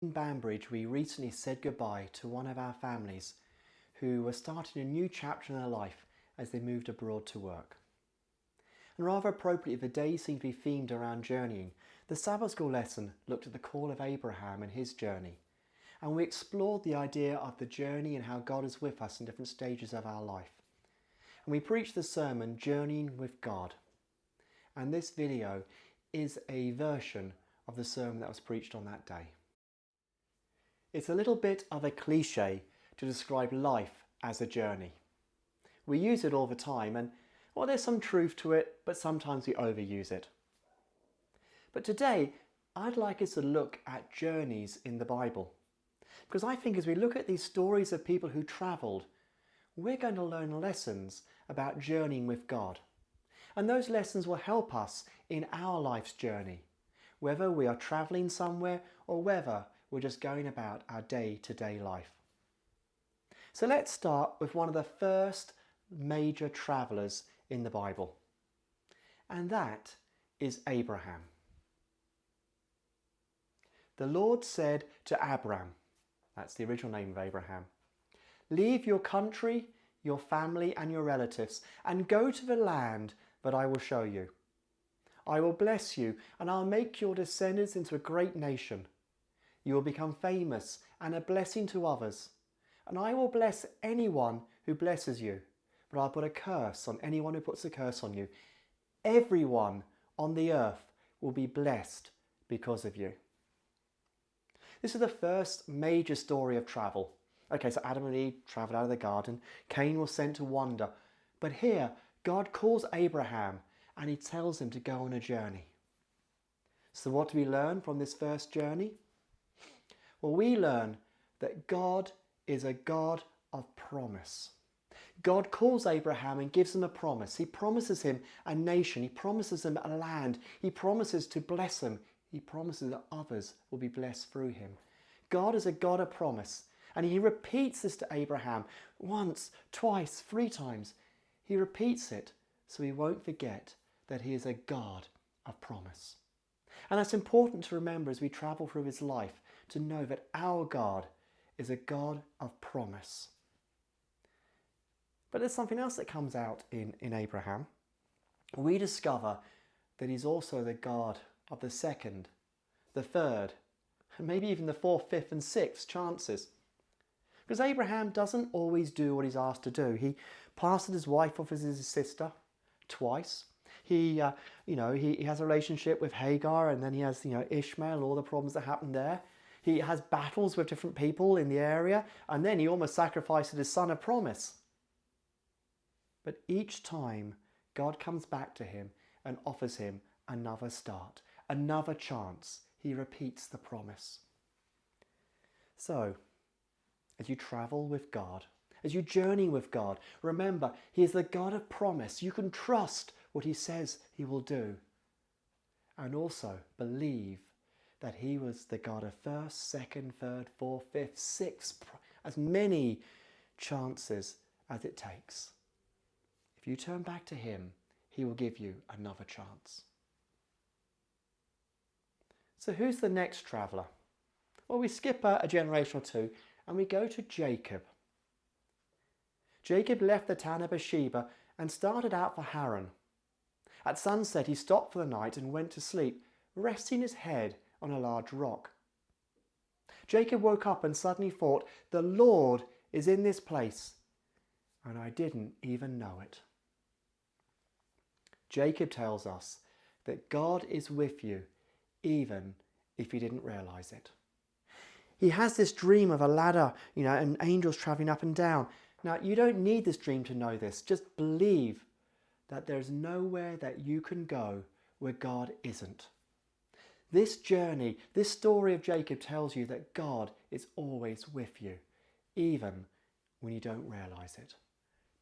In Banbridge, we recently said goodbye to one of our families who were starting a new chapter in their life as they moved abroad to work. And rather appropriately, the day seemed to be themed around journeying. The Sabbath school lesson looked at the call of Abraham and his journey. And we explored the idea of the journey and how God is with us in different stages of our life. And we preached the sermon, Journeying with God. And this video is a version of the sermon that was preached on that day. It's a little bit of a cliche to describe life as a journey. We use it all the time and, well, there's some truth to it, but sometimes we overuse it. But today, I'd like us to look at journeys in the Bible. Because I think as we look at these stories of people who travelled, we're going to learn lessons about journeying with God. And those lessons will help us in our life's journey, whether we are travelling somewhere or whether we're just going about our day-to-day life. So let's start with one of the first major travellers in the Bible, and that is Abraham. The Lord said to Abram, that's the original name of Abraham, "Leave your country, your family and your relatives and go to the land that I will show you. I will bless you and I'll make your descendants into a great nation. You will become famous and a blessing to others. And I will bless anyone who blesses you, but I'll put a curse on anyone who puts a curse on you. Everyone on the earth will be blessed because of you." This is the first major story of travel. Okay, so Adam and Eve travelled out of the garden. Cain was sent to wander. But here, God calls Abraham and he tells him to go on a journey. So what do we learn from this first journey? Well, we learn that God is a God of promise. God calls Abraham and gives him a promise. He promises him a nation. He promises him a land. He promises to bless him. He promises that others will be blessed through him. God is a God of promise. And he repeats this to Abraham once, twice, 3 times. He repeats it so he won't forget that he is a God of promise. And that's important to remember as we travel through his life, to know that our God is a God of promise. But there's something else that comes out in Abraham. We discover that he's also the God of the second, the third, and maybe even the 4th, 5th and 6th chances. Because Abraham doesn't always do what he's asked to do. He passes his wife off as his sister twice. He has a relationship with Hagar, and then he has, Ishmael, all the problems that happen there. He has battles with different people in the area, and then he almost sacrifices his son of promise. But each time, God comes back to him and offers him another start, another chance. He repeats the promise. So, as you travel with God, as you journey with God, remember, he is the God of promise. You can trust what he says he will do. And also believe that he was the God of 1st, 2nd, 3rd, 4th, 5th, 6th, as many chances as it takes. If you turn back to him, he will give you another chance. So who's the next traveller? Well, we skip a generation or two and we go to Jacob. Jacob left the town of Beersheba and started out for Haran. At sunset, he stopped for the night and went to sleep, resting his head on a large rock. Jacob woke up and suddenly thought, "The Lord is in this place, and I didn't even know it." Jacob tells us that God is with you even if you didn't realise it. He has this dream of a ladder, and angels travelling up and down. Now, you don't need this dream to know this. Just believe that there's nowhere that you can go where God isn't. This journey, this story of Jacob tells you that God is always with you, even when you don't realise it.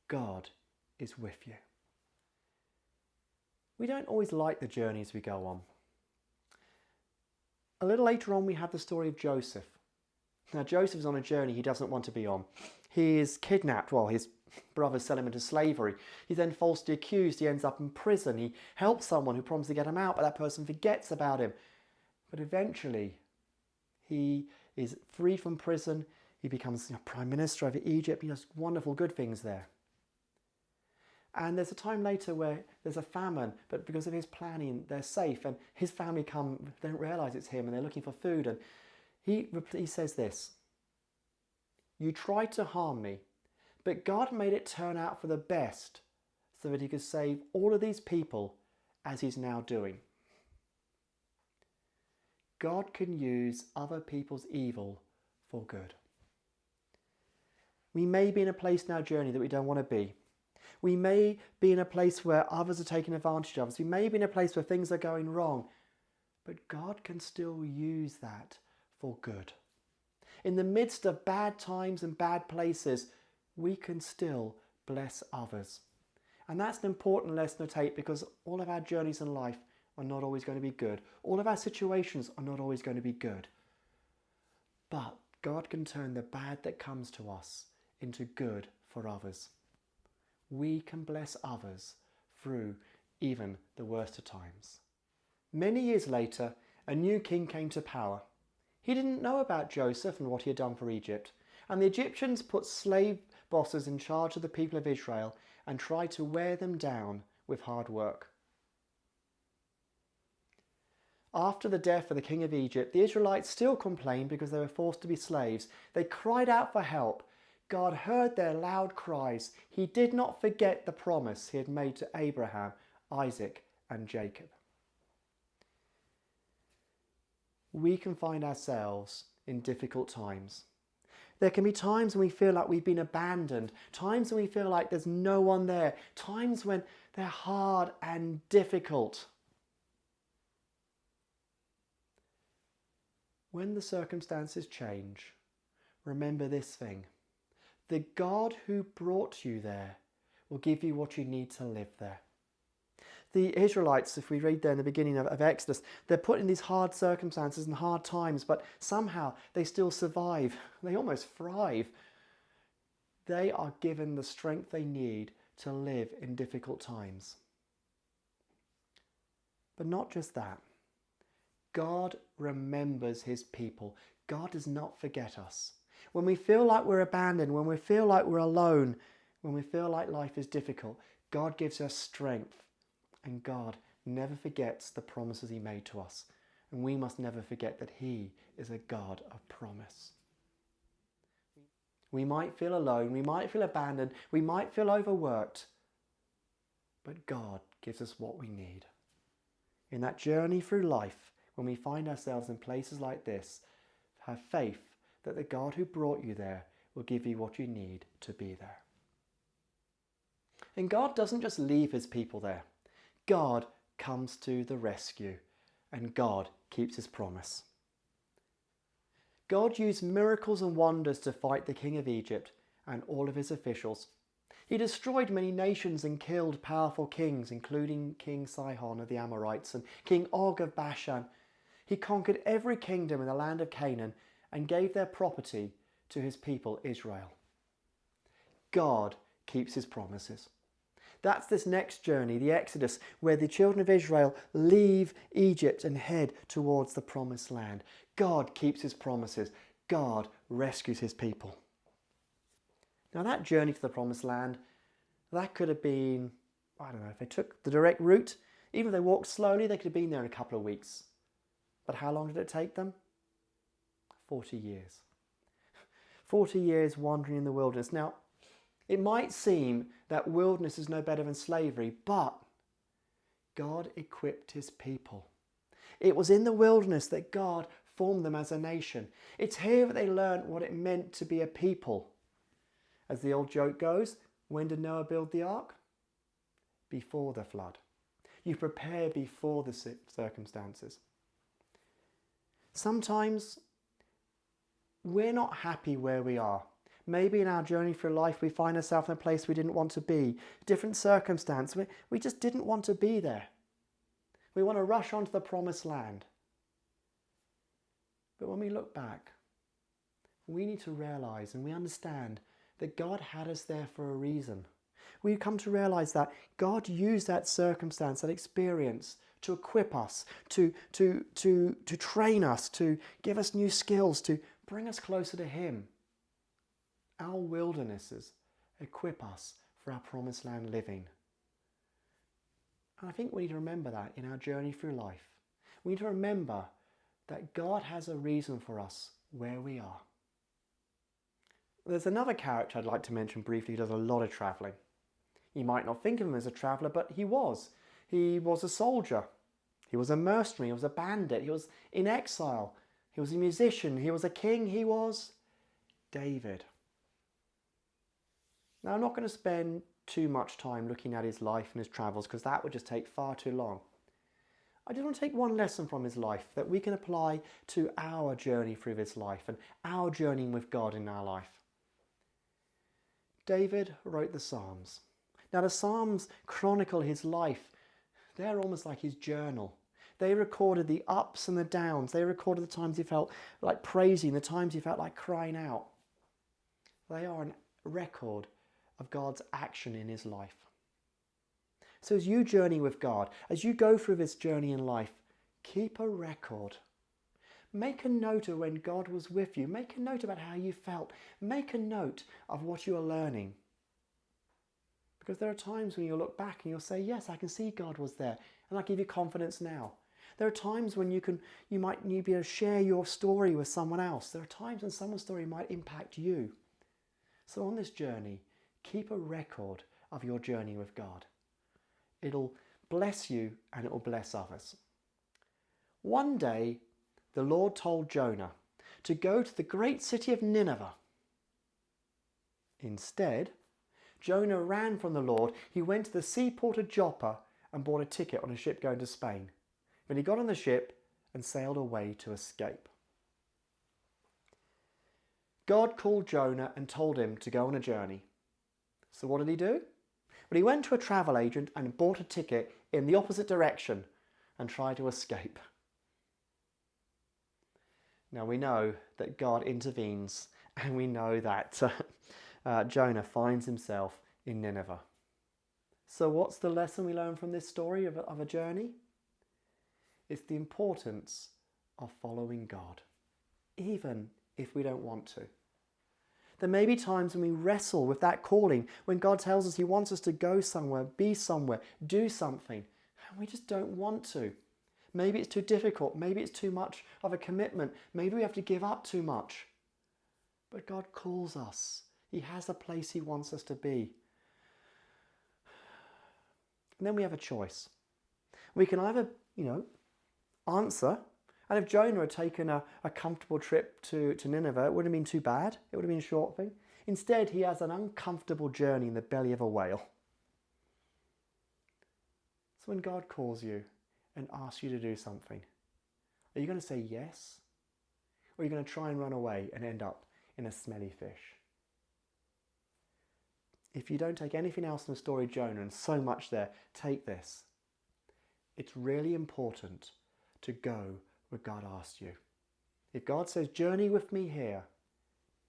God is with you. We don't always like the journeys we go on. A little later on, we have the story of Joseph. Now, Joseph is on a journey he doesn't want to be on. He is kidnapped. Well, his brothers sell him into slavery. He's then falsely accused. He ends up in prison. He helps someone who promised to get him out, but that person forgets about him. But eventually, he is freed from prison. He becomes prime minister over Egypt. He does wonderful good things there. And there's a time later where there's a famine, but because of his planning, they're safe. And his family they don't realise it's him, and they're looking for food. And he says this, "You tried to harm me, but God made it turn out for the best so that he could save all of these people as he's now doing." God can use other people's evil for good. We may be in a place in our journey that we don't want to be. We may be in a place where others are taking advantage of us. We may be in a place where things are going wrong. But God can still use that for good. In the midst of bad times and bad places, we can still bless others. And that's an important lesson to take, because all of our journeys in life are not always going to be good. All of our situations are not always going to be good. But God can turn the bad that comes to us into good for others. We can bless others through even the worst of times. Many years later, a new king came to power. He didn't know about Joseph and what he had done for Egypt, and the Egyptians put slave bosses in charge of the people of Israel and tried to wear them down with hard work. After the death of the king of Egypt, the Israelites still complained because they were forced to be slaves. They cried out for help. God heard their loud cries. He did not forget the promise he had made to Abraham, Isaac, and Jacob. We can find ourselves in difficult times. There can be times when we feel like we've been abandoned, times when we feel like there's no one there, times when they're hard and difficult. When the circumstances change, remember this thing. The God who brought you there will give you what you need to live there. The Israelites, if we read there in the beginning of Exodus, they're put in these hard circumstances and hard times, but somehow they still survive. They almost thrive. They are given the strength they need to live in difficult times. But not just that. God remembers his people. God does not forget us. When we feel like we're abandoned, when we feel like we're alone, when we feel like life is difficult, God gives us strength. And God never forgets the promises he made to us. And we must never forget that he is a God of promise. We might feel alone, we might feel abandoned, we might feel overworked, but God gives us what we need. In that journey through life, when we find ourselves in places like this, have faith that the God who brought you there will give you what you need to be there. And God doesn't just leave his people there. God comes to the rescue, and God keeps his promise. God used miracles and wonders to fight the king of Egypt and all of his officials. He destroyed many nations and killed powerful kings, including King Sihon of the Amorites and King Og of Bashan. He conquered every kingdom in the land of Canaan and gave their property to his people Israel. God keeps his promises. That's this next journey, the Exodus, where the children of Israel leave Egypt and head towards the promised land. God keeps his promises. God rescues his people. Now that journey to the promised land, that could have been, I don't know, if they took the direct route, even if they walked slowly, they could have been there in a couple of weeks. But how long did it take them? 40 years. 40 years wandering in the wilderness. Now, it might seem that wilderness is no better than slavery, but God equipped his people. It was in the wilderness that God formed them as a nation. It's here that they learned what it meant to be a people. As the old joke goes, when did Noah build the ark? Before the flood. You prepare before the circumstances. Sometimes we're not happy where we are. Maybe in our journey through life we find ourselves in a place we didn't want to be. Different circumstance. We just didn't want to be there. We want to rush onto the promised land. But when we look back, we need to realize and we understand that God had us there for a reason. We come to realize that God used that circumstance, that experience, to equip us, to train us, to give us new skills, to bring us closer to him. Our wildernesses equip us for our promised land living. And I think we need to remember that in our journey through life. We need to remember that God has a reason for us where we are. There's another character I'd like to mention briefly who does a lot of travelling. You might not think of him as a traveller, but he was. He was a soldier. He was a mercenary. He was a bandit. He was in exile. He was a musician. He was a king. He was David. Now, I'm not going to spend too much time looking at his life and his travels because that would just take far too long. I just want to take one lesson from his life that we can apply to our journey through his life and our journey with God in our life. David wrote the Psalms. Now, the Psalms chronicle his life. They're almost like his journal. They recorded the ups and the downs. They recorded the times he felt like praising, the times he felt like crying out. They are a record of God's action in his life. So as you journey with God, as you go through this journey in life, keep a record. Make a note of when God was with you. Make a note about how you felt. Make a note of what you are learning. Because there are times when you'll look back and you'll say, yes, I can see God was there. And I give you confidence now. There are times when you might need to be able to share your story with someone else. There are times when someone's story might impact you. So on this journey, keep a record of your journey with God. It'll bless you and it'll bless others. One day, the Lord told Jonah to go to the great city of Nineveh. Instead, Jonah ran from the Lord. He went to the seaport of Joppa and bought a ticket on a ship going to Spain. Then he got on the ship and sailed away to escape. God called Jonah and told him to go on a journey. So what did he do? Well, he went to a travel agent and bought a ticket in the opposite direction and tried to escape. Now we know that God intervenes, and we know that Jonah finds himself in Nineveh. So what's the lesson we learn from this story of a journey? It's the importance of following God, even if we don't want to. There may be times when we wrestle with that calling, when God tells us he wants us to go somewhere, be somewhere, do something, and we just don't want to. Maybe it's too difficult. Maybe it's too much of a commitment. Maybe we have to give up too much. But God calls us. He has a place he wants us to be. And then we have a choice. We can either, answer. And if Jonah had taken a comfortable trip to Nineveh, it wouldn't have been too bad. It would have been a short thing. Instead, he has an uncomfortable journey in the belly of a whale. So when God calls you and asks you to do something, are you going to say yes? Or are you going to try and run away and end up in a smelly fish? If you don't take anything else from the story of Jonah, and so much there, take this. It's really important to go where God asked you. If God says, journey with me here,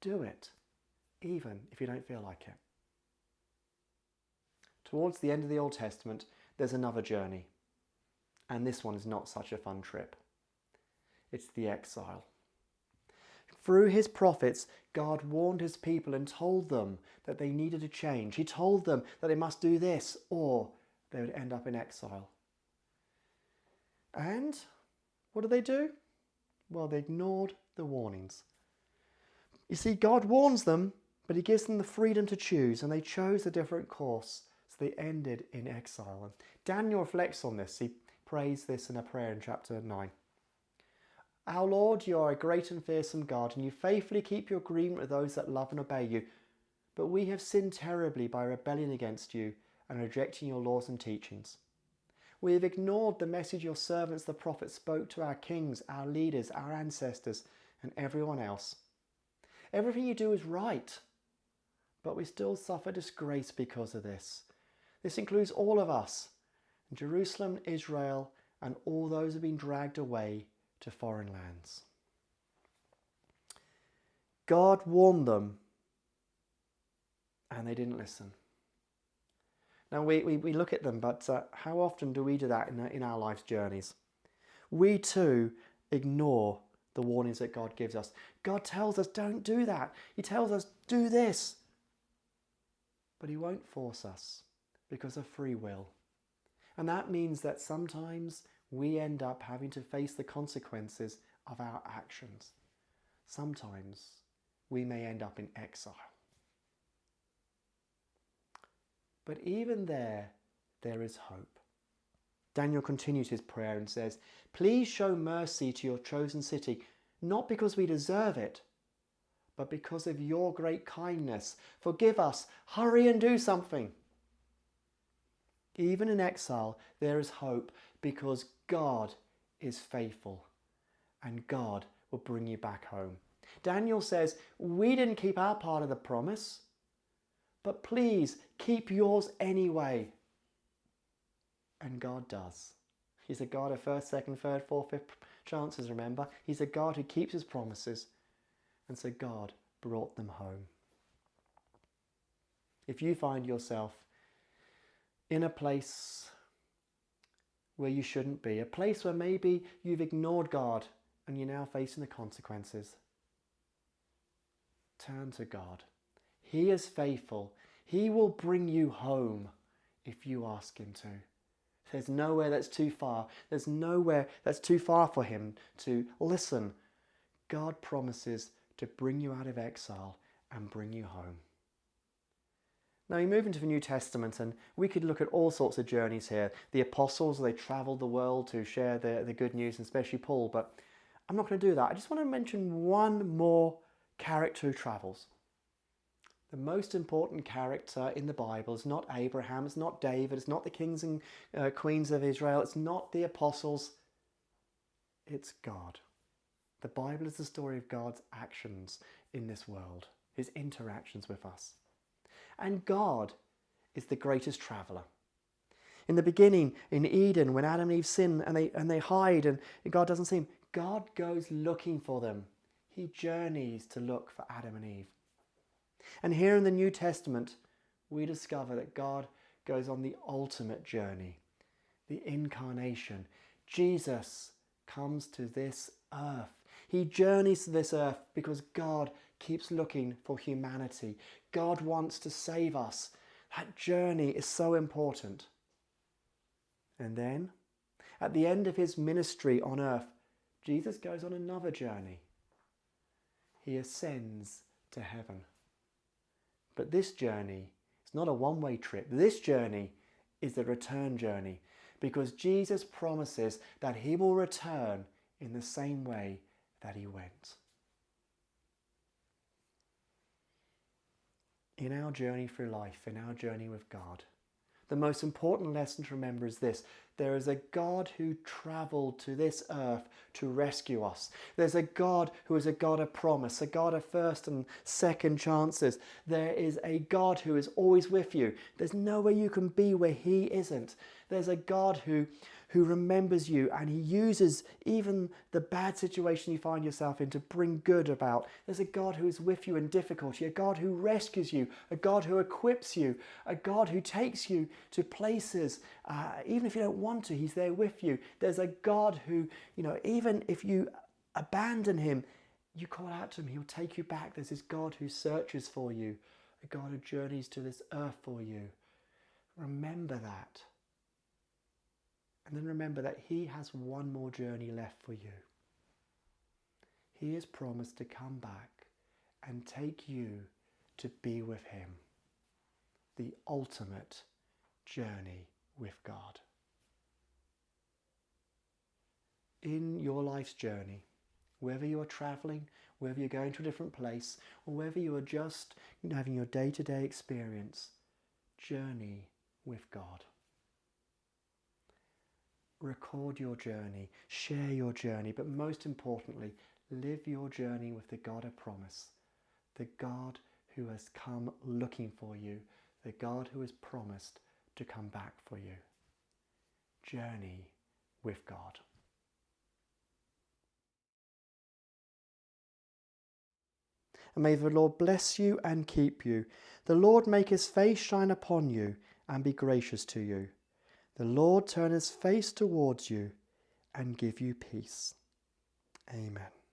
do it, even if you don't feel like it. Towards the end of the Old Testament, there's another journey. And this one is not such a fun trip. It's the exile. Through his prophets, God warned his people and told them that they needed to change. He told them that they must do this or they would end up in exile. And what did they do? Well, they ignored the warnings. You see, God warns them, but he gives them the freedom to choose, and they chose a different course, so they ended in exile. And Daniel reflects on this. He prays this in a prayer in chapter 9. Our Lord, you are a great and fearsome God, and you faithfully keep your agreement with those that love and obey you. But we have sinned terribly by rebelling against you and rejecting your laws and teachings. We have ignored the message your servants, the prophets, spoke to our kings, our leaders, our ancestors, and everyone else. Everything you do is right, but we still suffer disgrace because of this. This includes all of us, Jerusalem, Israel, and all those who have been dragged away to foreign lands. God warned them, and they didn't listen. Now we look at them, but how often do we do that in our life's journeys? We too ignore the warnings that God gives us. God tells us, don't do that. He tells us, do this. But he won't force us because of free will. And that means that sometimes we end up having to face the consequences of our actions. Sometimes we may end up in exile. But even there is hope. Daniel continues his prayer and says, please show mercy to your chosen city, not because we deserve it, but because of your great kindness. Forgive us. Hurry and do something. Even in exile, there is hope because God is faithful and God will bring you back home. Daniel says, we didn't keep our part of the promise, but please keep yours anyway. And God does. He's a God of first, second, third, fourth, fifth chances, remember? He's a God who keeps his promises. And so God brought them home. If you find yourself in a place where you shouldn't be, a place where maybe you've ignored God and you're now facing the consequences, turn to God. He is faithful. He will bring you home if you ask him to. There's nowhere that's too far. There's nowhere that's too far for him to listen. God promises to bring you out of exile and bring you home. Now we move into the New Testament and we could look at all sorts of journeys here. The apostles, they travelled the world to share the good news, and especially Paul, but I'm not going to do that. I just want to mention one more character who travels. The most important character in the Bible is not Abraham, it's not David, it's not the kings and queens of Israel, it's not the apostles, it's God. The Bible is the story of God's actions in this world, his interactions with us. And God is the greatest traveller. In the beginning, in Eden, when Adam and Eve sin and they hide and God doesn't see them, God goes looking for them. He journeys to look for Adam and Eve. And here in the New Testament, we discover that God goes on the ultimate journey, the incarnation. Jesus comes to this earth. He journeys to this earth because God keeps looking for humanity. God wants to save us. That journey is so important. And then, at the end of his ministry on earth, Jesus goes on another journey. He ascends to heaven. But this journey is not a one-way trip. This journey is the return journey because Jesus promises that he will return in the same way that he went. In our journey through life, in our journey with God, the most important lesson to remember is this: there is a God who travelled to this earth to rescue us. There's a God who is a God of promise, a God of first and second chances. There is a God who is always with you. There's nowhere you can be where he isn't. There's a God who remembers you, and he uses even the bad situation you find yourself in to bring good about. There's a God who is with you in difficulty, a God who rescues you, a God who equips you, a God who takes you to places, even if you don't want to, he's there with you. There's a God who, even if you abandon him, you call out to him, he'll take you back. There's this God who searches for you, a God who journeys to this earth for you. Remember that. And then remember that he has one more journey left for you. He has promised to come back and take you to be with him. The ultimate journey with God. In your life's journey, whether you are travelling, whether you're going to a different place, or whether you are just having your day-to-day experience, journey with God. Record your journey, share your journey, but most importantly, live your journey with the God of promise, the God who has come looking for you, the God who has promised to come back for you. Journey with God. And may the Lord bless you and keep you. The Lord make his face shine upon you and be gracious to you. The Lord turn his face towards you and give you peace. Amen.